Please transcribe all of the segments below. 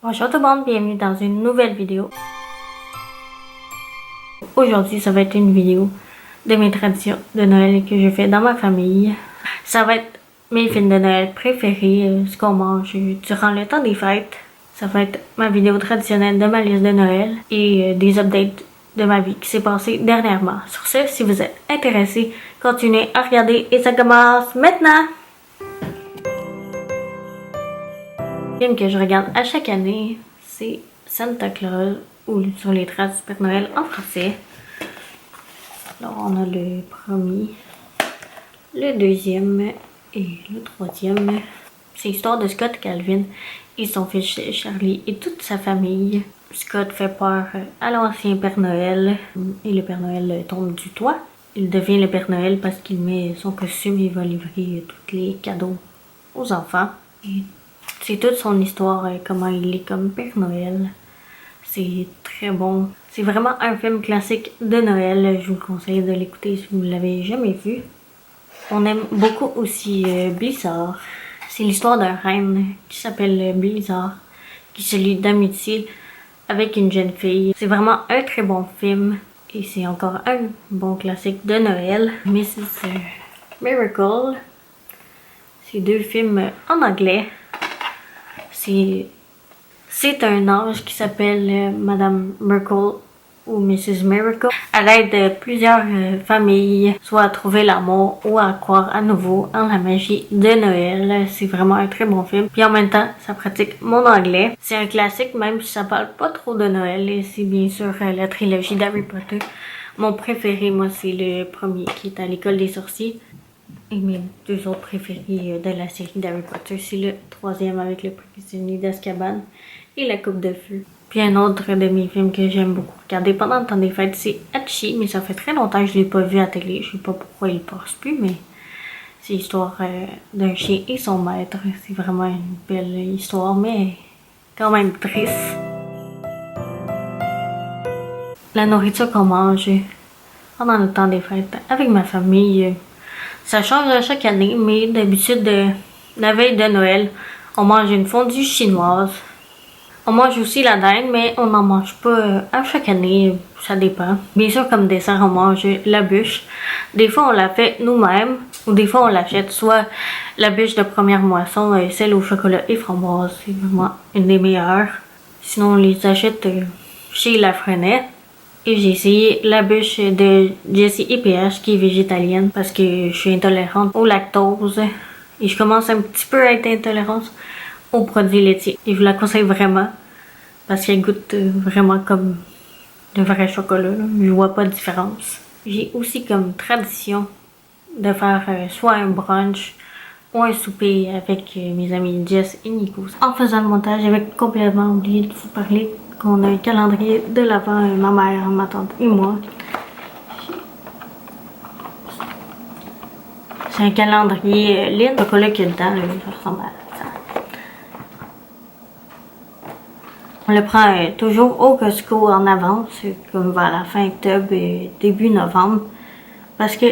Bonjour tout le monde, bienvenue dans une nouvelle vidéo. Aujourd'hui, ça va être une vidéo de mes traditions de Noël que je fais dans ma famille. Ça va être mes films de Noël préférés, ce qu'on mange durant le temps des fêtes. Ça va être ma vidéo traditionnelle de ma liste de Noël et des updates de ma vie qui s'est passée dernièrement. Sur ce, si vous êtes intéressés, continuez à regarder et ça commence maintenant! Le film que je regarde à chaque année, c'est Santa Claus ou Sur les traces du Père Noël en français. Alors on a le premier, le deuxième et le troisième. C'est l'histoire de Scott Calvin et son fils Charlie et toute sa famille. Scott fait peur à l'ancien Père Noël et le Père Noël tombe du toit. Il devient le Père Noël parce qu'il met son costume et va livrer tous les cadeaux aux enfants. Et c'est toute son histoire, comment il est comme Père Noël. C'est très bon. C'est vraiment un film classique de Noël. Je vous conseille de l'écouter si vous ne l'avez jamais vu. On aime beaucoup aussi Blizzard. C'est l'histoire d'un reine qui s'appelle Blizzard, qui se lie d'amitié avec une jeune fille. C'est vraiment un très bon film. Et c'est encore un bon classique de Noël. Mrs. Miracle. C'est deux films en anglais. C'est un ange qui s'appelle Madame Miracle ou Mrs. Miracle. Elle aide plusieurs familles, soit à trouver l'amour ou à croire à nouveau en la magie de Noël. C'est vraiment un très bon film. Puis en même temps, ça pratique mon anglais. C'est un classique même si ça parle pas trop de Noël. Et c'est bien sûr la trilogie d'Harry Potter. Mon préféré, moi, c'est le premier qui est à l'école des sorciers. Et mes deux autres préférés de la série d'Harry Potter, c'est le troisième avec le prisonnier d'Azkaban et la coupe de feu. Puis un autre de mes films que j'aime beaucoup regarder pendant le temps des fêtes, c'est Hachi, mais ça fait très longtemps que je l'ai pas vu à la télé. Je sais pas pourquoi il passe plus, mais c'est l'histoire d'un chien et son maître. C'est vraiment une belle histoire, mais quand même triste. La nourriture qu'on mange pendant le temps des fêtes avec ma famille, ça change à chaque année, mais d'habitude, la veille de Noël, on mange une fondue chinoise. On mange aussi la dinde, mais on n'en mange pas à chaque année, ça dépend. Bien sûr, comme dessert, on mange la bûche. Des fois, on la fait nous-mêmes, ou des fois, on l'achète soit la bûche de première moisson, celle au chocolat et framboise, c'est vraiment une des meilleures. Sinon, on les achète chez Lafrenais. Et j'ai essayé la bûche de Jessie et PH qui est végétalienne parce que je suis intolérante au lactose et je commence un petit peu à être intolérante aux produits laitiers. Et je vous la conseille vraiment parce qu'elle goûte vraiment comme de vrai chocolat. Je vois pas de différence. J'ai aussi comme tradition de faire soit un brunch ou un souper avec mes amis Jess et Nico. En faisant le montage, j'avais complètement oublié de vous parler qu'on a un calendrier de l'Avent, ma mère, ma tante et moi. C'est un calendrier lin, le chocolat qu'il y a dedans, là, ça ressemble à ça. On le prend toujours au Costco en avance, comme vers la fin octobre et début novembre, parce que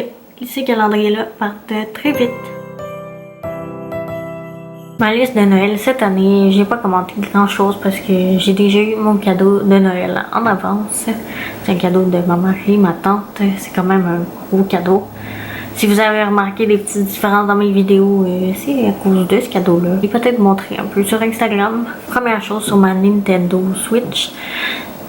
ces calendriers-là partent très vite. Ma liste de Noël cette année, j'ai pas commenté grand chose parce que j'ai déjà eu mon cadeau de Noël en avance. C'est un cadeau de ma mère et ma tante. C'est quand même un gros cadeau. Si vous avez remarqué des petites différences dans mes vidéos, c'est à cause de ce cadeau-là. Je vais peut-être montrer un peu sur Instagram. Première chose sur ma Nintendo Switch,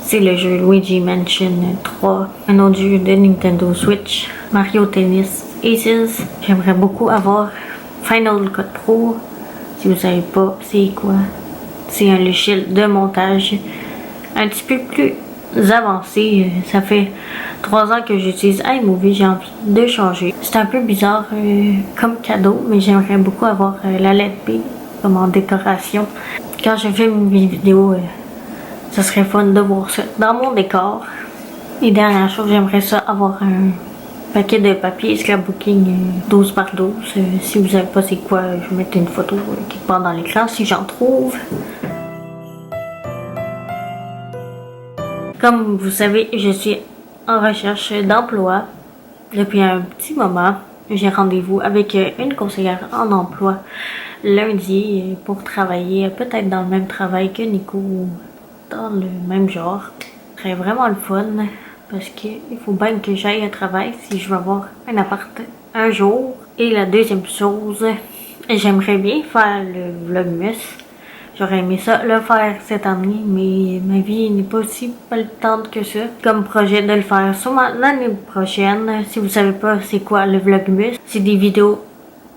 c'est le jeu Luigi Mansion 3. Un autre jeu de Nintendo Switch, Mario Tennis Aces. J'aimerais beaucoup avoir Final Cut Pro. Si vous savez pas c'est quoi, c'est un logiciel de montage un petit peu plus avancé. Ça fait 3 ans que j'utilise iMovie, j'ai envie de changer. C'est un peu bizarre comme cadeau, mais j'aimerais beaucoup avoir la LED comme en décoration. Quand je fais mes vidéos, ça serait fun de voir ça dans mon décor. Et dernière chose, j'aimerais ça avoir un paquet de papier scrapbooking 12 par 12. Si vous savez pas c'est quoi, je vais mettre une photo quelque part dans l'écran si j'en trouve. Comme vous savez, je suis en recherche d'emploi depuis un petit moment. J'ai rendez-vous avec une conseillère en emploi lundi pour travailler peut-être dans le même travail que Nico, dans le même genre. Ce serait vraiment le fun parce qu'il faut bien que j'aille au travail si je veux avoir un appart un jour. Et la deuxième chose, j'aimerais bien faire le Vlogmas. J'aurais aimé ça le faire cette année, mais ma vie n'est pas aussi palpitante que ça. Comme projet de le faire sûrement l'année prochaine. Si vous savez pas c'est quoi le Vlogmas, c'est des vidéos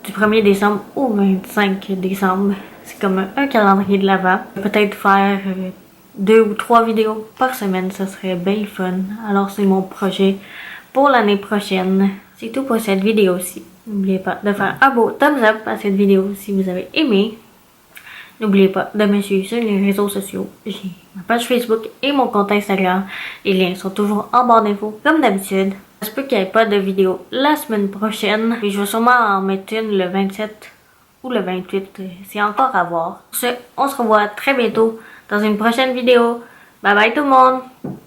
du 1er décembre au 25 décembre. C'est comme un calendrier de l'Avent. Peut-être faire 2 ou 3 vidéos par semaine, ça serait bien fun. Alors c'est mon projet pour l'année prochaine. C'est tout pour cette vidéo-ci. N'oubliez pas de faire un beau thumbs up à cette vidéo si vous avez aimé. N'oubliez pas de me suivre sur les réseaux sociaux. J'ai ma page Facebook et mon compte Instagram. Les liens sont toujours en barre d'infos, comme d'habitude. Ça se peut qu'il n'y ait pas de vidéo la semaine prochaine. Et je vais sûrement en mettre une le 27 ou le 28. C'est encore à voir. On se revoit très bientôt dans une prochaine vidéo. Bye bye tout le monde!